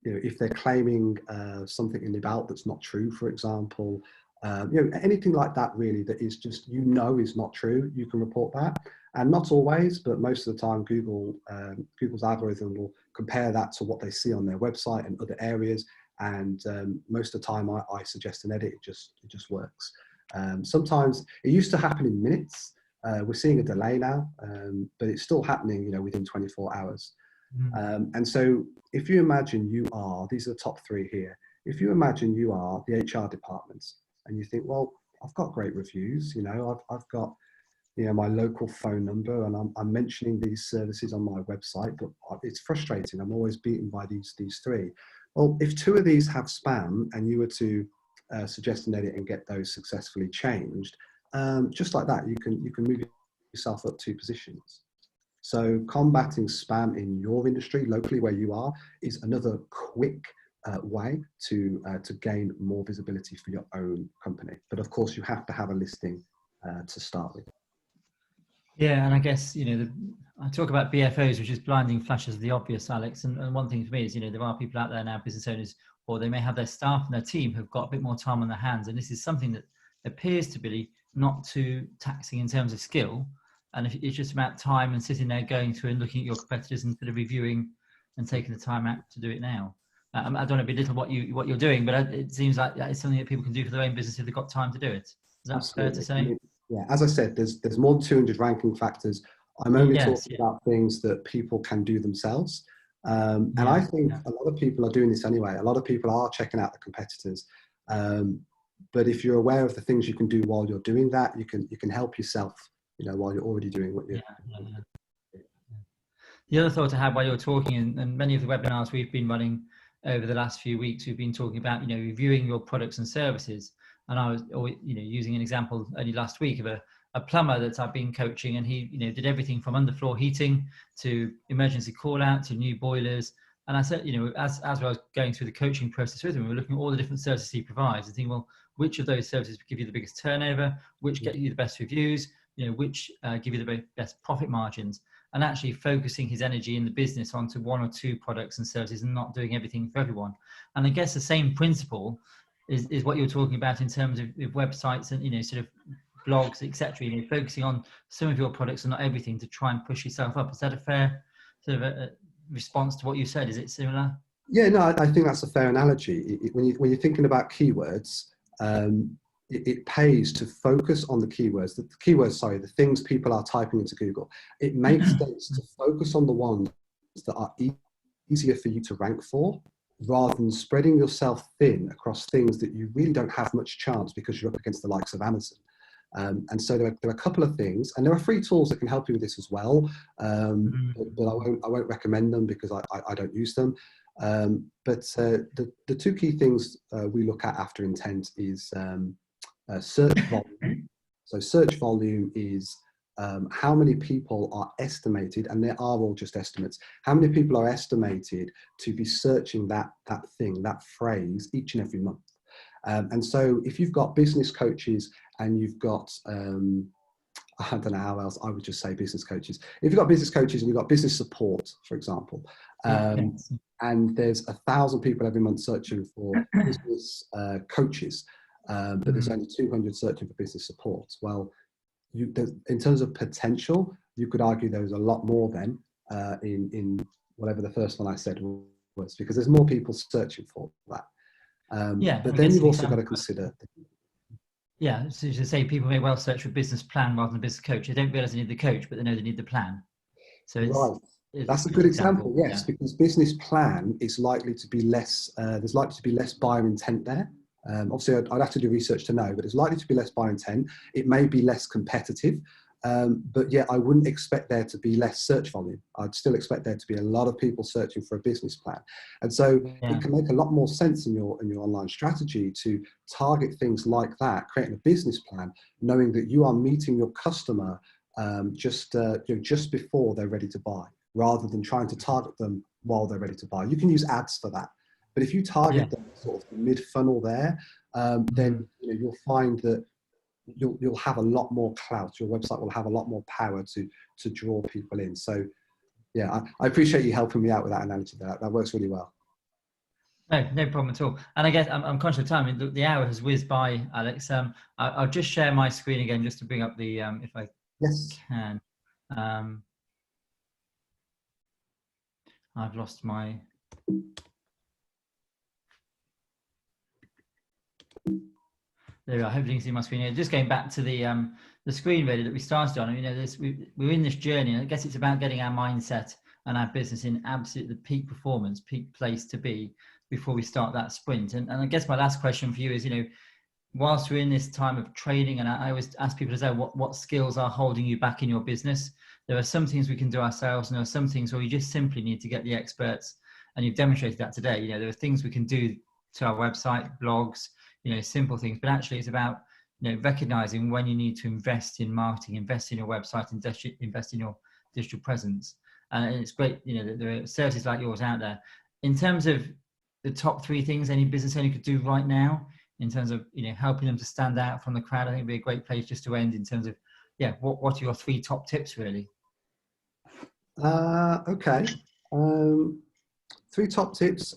if they're claiming something in the about that's not true, for example, anything like that really that is just, is not true, you can report that. And not always, but most of the time Google's algorithm will compare that to what they see on their website and other areas. And most of the time I suggest an edit, it just works. Sometimes it used to happen in minutes. We're seeing a delay now, but it's still happening, within 24 hours. And so if you imagine these are the top three here. If you imagine you are the HR department and you think, well, I've got great reviews, I've got, my local phone number, and I'm mentioning these services on my website, but it's frustrating. I'm always beaten by these three. Well, if two of these have spam and you were to suggest an edit and get those successfully changed, just like that, you can move yourself up 2 positions. So combating spam in your industry, locally where you are, is another quick way to gain more visibility for your own company. But of course, you have to have a listing to start with. Yeah, and I guess, I talk about BFOs, which is blinding flashes of the obvious, Alex. And one thing for me is, there are people out there now, business owners, or they may have their staff and their team who've got a bit more time on their hands. And this is something that appears to be not too taxing in terms of skill. And if it's just about time and sitting there going through and looking at your competitors instead of reviewing and taking the time out to do it now. I don't want to belittle what you're doing, but it seems like it's something that people can do for their own business if they've got time to do it. Is that Absolutely. fair to say? I mean, yeah, as I said, there's more than 200 ranking factors. I'm only talking about things that people can do themselves. And I think a lot of people are doing this anyway. A lot of people are checking out the competitors. But if you're aware of the things you can do while you're doing that, you can help yourself, while you're already doing what you're doing. The other thought I had while you were talking, and many of the webinars we've been running over the last few weeks, we've been talking about, reviewing your products and services. And I was, using an example only last week of a plumber that I've been coaching, and he, did everything from underfloor heating to emergency call out to new boilers. And I said, as I was going through the coaching process with him, we were looking at all the different services he provides and thinking, well, which of those services give you the biggest turnover, which get you the best reviews, which give you the best profit margins, and actually focusing his energy in the business onto 1 or 2 products and services and not doing everything for everyone. And I guess the same principle is what you're talking about in terms of websites and, sort of blogs, etc. You know, focusing on some of your products and not everything to try and push yourself up. Is that a fair sort of a response to what you said? Is it similar? Yeah, no, I think that's a fair analogy. When you're thinking about keywords, it pays to focus on the keywords. The things people are typing into Google. It makes sense to focus on the ones that are easier for you to rank for, rather than spreading yourself thin across things that you really don't have much chance because you're up against the likes of Amazon. And so there are a couple of things, and there are free tools that can help you with this as well. But I won't recommend them because I don't use them. But the two key things we look at after intent is search volume. So search volume is how many people are estimated, and there are all just estimates, how many people are estimated to be searching that thing, that phrase, each and every month. And so if you've got business coaches and you've got, I don't know how else, I would just say business coaches. If you've got business coaches and you've got business support, for example, and there's 1,000 people every month searching for business coaches, but there's only 200 searching for business support. Well, in terms of potential, you could argue there's a lot more then in whatever the first one I said was, because there's more people searching for that. But then you've also got to consider. Yeah, so to say people may well search for business plan rather than business coach. They don't realize they need the coach, but they know they need the plan. So that's a good example. Yes, because business plan is likely to be less. There's likely to be less buyer intent there. Obviously, I'd have to do research to know, but there's likely to be less buyer intent. It may be less competitive. But yeah, I wouldn't expect there to be less search volume. I'd still expect there to be a lot of people searching for a business plan. And so it can make a lot more sense in your online strategy to target things like that, creating a business plan, knowing that you are meeting your customer just before they're ready to buy, rather than trying to target them while they're ready to buy. You can use ads for that. But if you target them sort of mid-funnel there, then you'll find that you'll have a lot more clout. Your website will have a lot more power to draw people in. So yeah, I appreciate you helping me out with that analogy. That works really well. No problem at all. And I guess I'm conscious of time. The hour has whizzed by, Alex. I'll just share my screen again just to bring up the if I can. I've lost my. There we are. Hopefully you can see my screen here. Just going back to the screen really that we started on. We're in this journey, and I guess it's about getting our mindset and our business in absolute the peak performance, peak place to be before we start that sprint. And I guess my last question for you is, whilst we're in this time of training, and I always ask people to say what skills are holding you back in your business. There are some things we can do ourselves, and there are some things where we just simply need to get the experts. And you've demonstrated that today. There are things we can do to our website, blogs, simple things, but actually it's about, recognizing when you need to invest in marketing, invest in your website, invest in your digital presence. And it's great, that there are services like yours out there. In terms of the top 3 things any business owner could do right now, in terms of, helping them to stand out from the crowd, I think it'd be a great place just to end in terms of, what are your 3 top tips really? Okay. 3 top tips.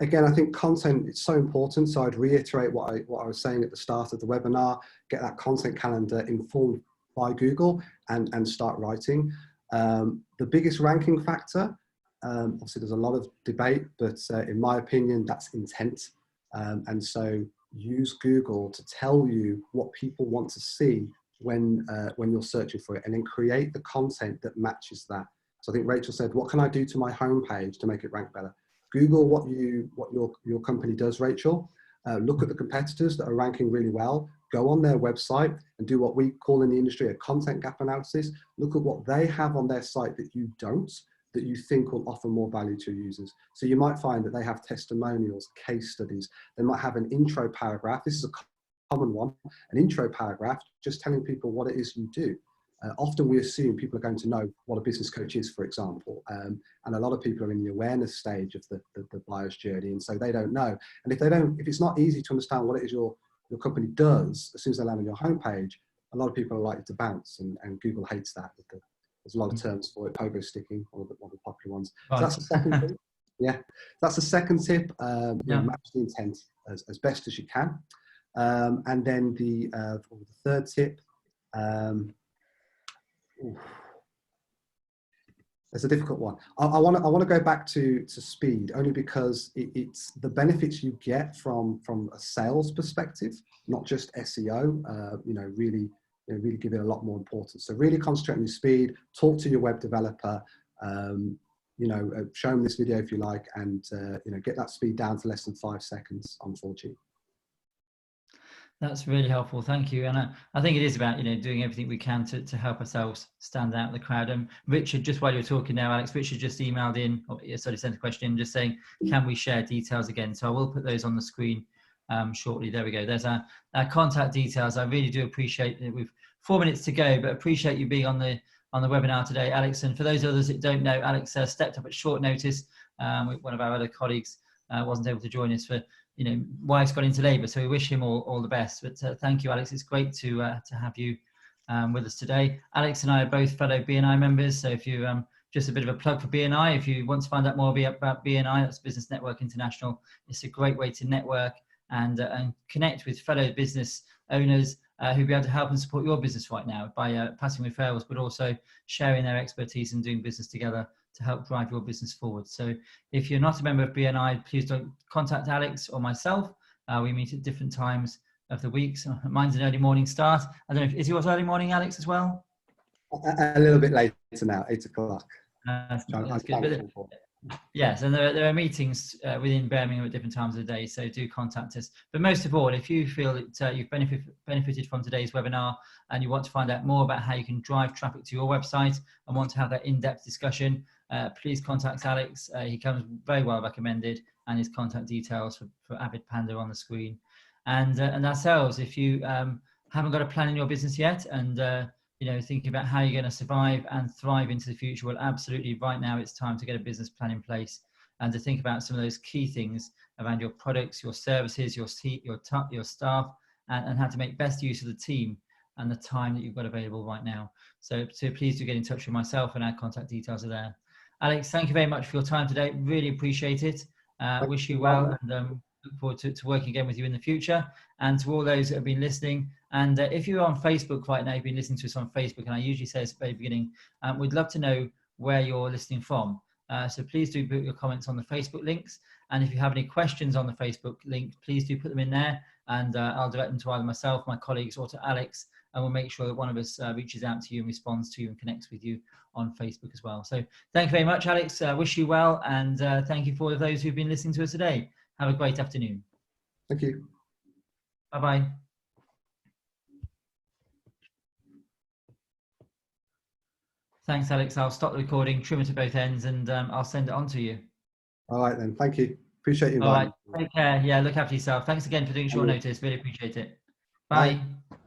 Again, I think content is so important. So I'd reiterate what I was saying at the start of the webinar, get that content calendar informed by Google and start writing. The biggest ranking factor, obviously there's a lot of debate, but in my opinion, that's intent. And so use Google to tell you what people want to see when you're searching for it, and then create the content that matches that. So I think Rachel said, what can I do to my homepage to make it rank better? Google what your company does, Rachel. Look at the competitors that are ranking really well. Go on their website and do what we call in the industry a content gap analysis. Look at what they have on their site that you don't, that you think will offer more value to users. So you might find that they have testimonials, case studies. They might have an intro paragraph. This is a common one, an intro paragraph, just telling people what it is you do. Often we assume people are going to know what a business coach is, for example, and a lot of people are in the awareness stage of the buyer's journey, and so they don't know. And if it's not easy to understand what it is your company does, as soon as they land on your homepage, a lot of people are likely to bounce, and Google hates that. There's a lot of terms for it, pogo sticking, one of the popular ones. So that's the second thing. Yeah, that's the second tip. Match the intent as best as you can. And then the third tip, it's a difficult one. I want to go back to speed, only because it's the benefits you get from a sales perspective, not just SEO. Really give it a lot more importance. So really concentrate on your speed. Talk to your web developer. Show them this video if you like, and get that speed down to less than 5 seconds on 4G. That's really helpful. Thank you. And I think it is about, doing everything we can to help ourselves stand out in the crowd. And Richard, just while you're talking now, Alex, Richard just emailed in, sent a question just saying, can we share details again? So I will put those on the screen shortly. There we go. There's our contact details. I really do appreciate it. We've 4 minutes to go, but appreciate you being on the webinar today, Alex. And for those others that don't know, Alex stepped up at short notice. One of our other colleagues wasn't able to join us for, wife's got into labour, so we wish him all the best. But thank you, Alex. It's great to have you with us today. Alex and I are both fellow BNI members, so if you just a bit of a plug for BNI, if you want to find out more about BNI, that's Business Network International. It's a great way to network and connect with fellow business owners who'll be able to help and support your business right now by passing referrals, but also sharing their expertise and doing business together to help drive your business forward. So if you're not a member of BNI, please don't contact Alex or myself. We meet at different times of the week. So mine's an early morning start. I don't know, is yours early morning, Alex, as well? A little bit later now, 8 o'clock. That's good. Yes, and there are meetings within Birmingham at different times of the day, so do contact us. But most of all, if you feel that you've benefited from today's webinar and you want to find out more about how you can drive traffic to your website and want to have that in-depth discussion, please contact Alex. He comes very well recommended, and his contact details for Avid Panda on the screen. And ourselves, if you haven't got a plan in your business yet and thinking about how you're going to survive and thrive into the future, well, absolutely, right now it's time to get a business plan in place and to think about some of those key things around your products, your services, your staff, and how to make best use of the team and the time that you've got available right now. So please do get in touch with myself, and our contact details are there. Alex, thank you very much for your time today. Really appreciate it. Wish you well, and look forward to working again with you in the future. And to all those that have been listening, and if you're on Facebook right now, you've been listening to us on Facebook, and I usually say at the very beginning, we'd love to know where you're listening from. So please do put your comments on the Facebook links. And if you have any questions on the Facebook link, please do put them in there, and I'll direct them to either myself, my colleagues, or to Alex, and we'll make sure that one of us reaches out to you and responds to you and connects with you on Facebook as well. So thank you very much, Alex. Wish you well, and thank you for those who've been listening to us today. Have a great afternoon. Thank you. Bye-bye. Thanks, Alex. I'll stop the recording, trim it at both ends, and I'll send it on to you. All right, then. Thank you. Appreciate you. All right. Take care. Yeah, look after yourself. Thanks again for doing short notice. Really appreciate it. Bye. Bye.